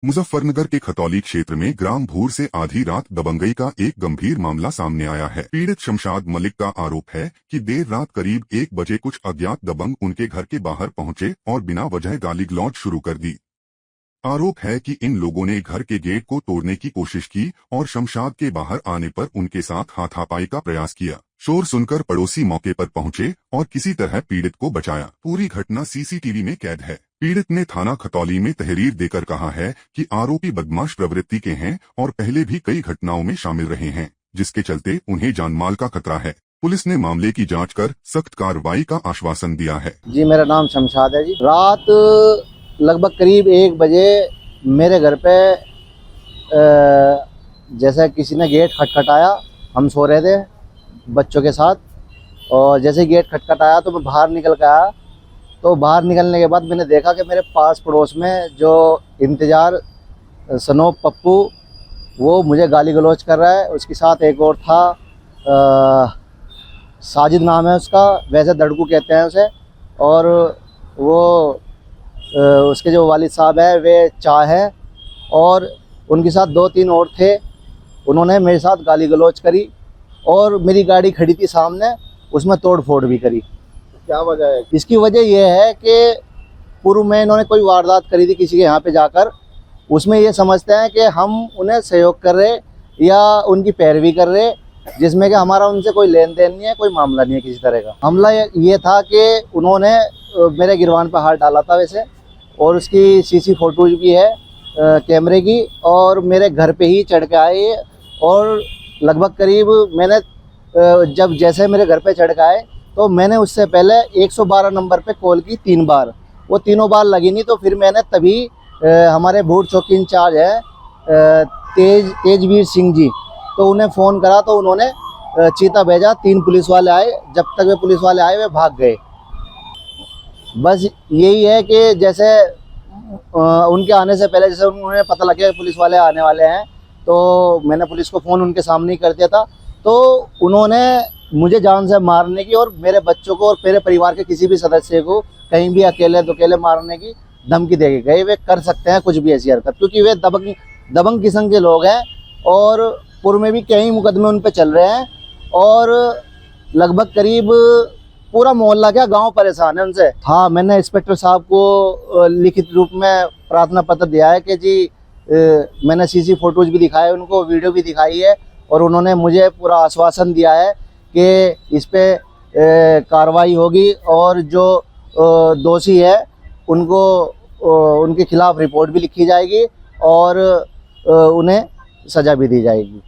मुजफ्फरनगर के खतौली क्षेत्र में ग्राम भूर से आधी रात दबंगई का एक गंभीर मामला सामने आया है। पीड़ित शमशाद मलिक का आरोप है कि देर रात करीब 1 बजे कुछ अज्ञात दबंग उनके घर के बाहर पहुंचे और बिना वजह गाली गलौज शुरू कर दी। आरोप है कि इन लोगों ने घर के गेट को तोड़ने की कोशिश की और शमशाद के बाहर आने पर उनके साथ हाथापाई का प्रयास किया। शोर सुनकर पड़ोसी मौके पर पहुंचे और किसी तरह पीड़ित को बचाया। पूरी घटना सीसीटीवी में कैद है। पीड़ित ने थाना खतौली में तहरीर देकर कहा है कि आरोपी बदमाश प्रवृत्ति के हैं और पहले भी कई घटनाओं में शामिल रहे हैं, जिसके चलते उन्हें जानमाल का खतरा है। पुलिस ने मामले की जांच कर सख्त कार्रवाई का आश्वासन दिया है। जी, मेरा नाम शमशाद है जी। रात लगभग करीब 1 बजे मेरे घर पे जैसे किसी ने गेट खटखटाया। हम सो रहे थे बच्चों के साथ, और जैसे गेट खटखटाया तो मैं बाहर निकल के आया। तो बाहर निकलने के बाद मैंने देखा कि मेरे पास पड़ोस में जो इंतज़ार सनोप पप्पू, वो मुझे गाली गलौज कर रहा है। उसके साथ एक और था, साजिद नाम है उसका, वैसे दड़कू कहते हैं उसे। और वो उसके जो वालिद साहब है वे चाह है, और उनके साथ 2-3 और थे। उन्होंने मेरे साथ गाली गलौज करी और मेरी गाड़ी खड़ी थी सामने, उसमें तोड़ फोड़ भी करी। क्या वजह है? इसकी वजह यह है कि पूर्व में इन्होंने कोई वारदात करी थी किसी के यहाँ पे जाकर। उसमें ये समझते हैं कि हम उन्हें सहयोग कर रहे या उनकी पैरवी कर रहे, जिसमें कि हमारा उनसे कोई लेन देन नहीं है, कोई मामला नहीं है किसी तरह का। हमला ये था कि उन्होंने मेरे गिरवान पर हाथ डाला था वैसे, और उसकी सीसी फोटोज भी है कैमरे की, और मेरे घर पे ही चढ़ के आए। और लगभग करीब मैंने जब जैसे मेरे घर पे चढ़ के आए तो मैंने उससे पहले 112 नंबर पे कॉल की 3 बार। वो तीनों बार लगी नहीं, तो फिर मैंने तभी हमारे भूर चौकी इंचार्ज है तेजवीर सिंह जी, तो उन्हें फ़ोन करा तो उन्होंने चीता भेजा। 3 पुलिस वाले आए। जब तक वे पुलिस वाले आए वे भाग गए। बस यही है कि जैसे उनके आने से पहले जैसे उन्हें पता लग गया कि पुलिस वाले आने वाले हैं, तो मैंने पुलिस को फ़ोन उनके सामने ही कर दिया था। तो उन्होंने मुझे जान से मारने की और मेरे बच्चों को और मेरे परिवार के किसी भी सदस्य को कहीं भी अकेले मारने की धमकी दे के गए। वे कर सकते हैं कुछ भी ऐसी हरकत, क्योंकि वे दबंग किस्म के लोग हैं, और पूर्व में भी कई मुकदमे उन पर चल रहे हैं। और लगभग करीब पूरा मोहल्ला क्या गांव परेशान है उनसे। हाँ, मैंने इंस्पेक्टर साहब को लिखित रूप में प्रार्थना पत्र दिया है कि जी मैंने सीसी फोटोज भी दिखाए उनको, वीडियो भी दिखाई है, और उन्होंने मुझे पूरा आश्वासन दिया है कि इस पे कार्रवाई होगी, और जो दोषी है उनको उनके खिलाफ रिपोर्ट भी लिखी जाएगी और उन्हें सज़ा भी दी जाएगी।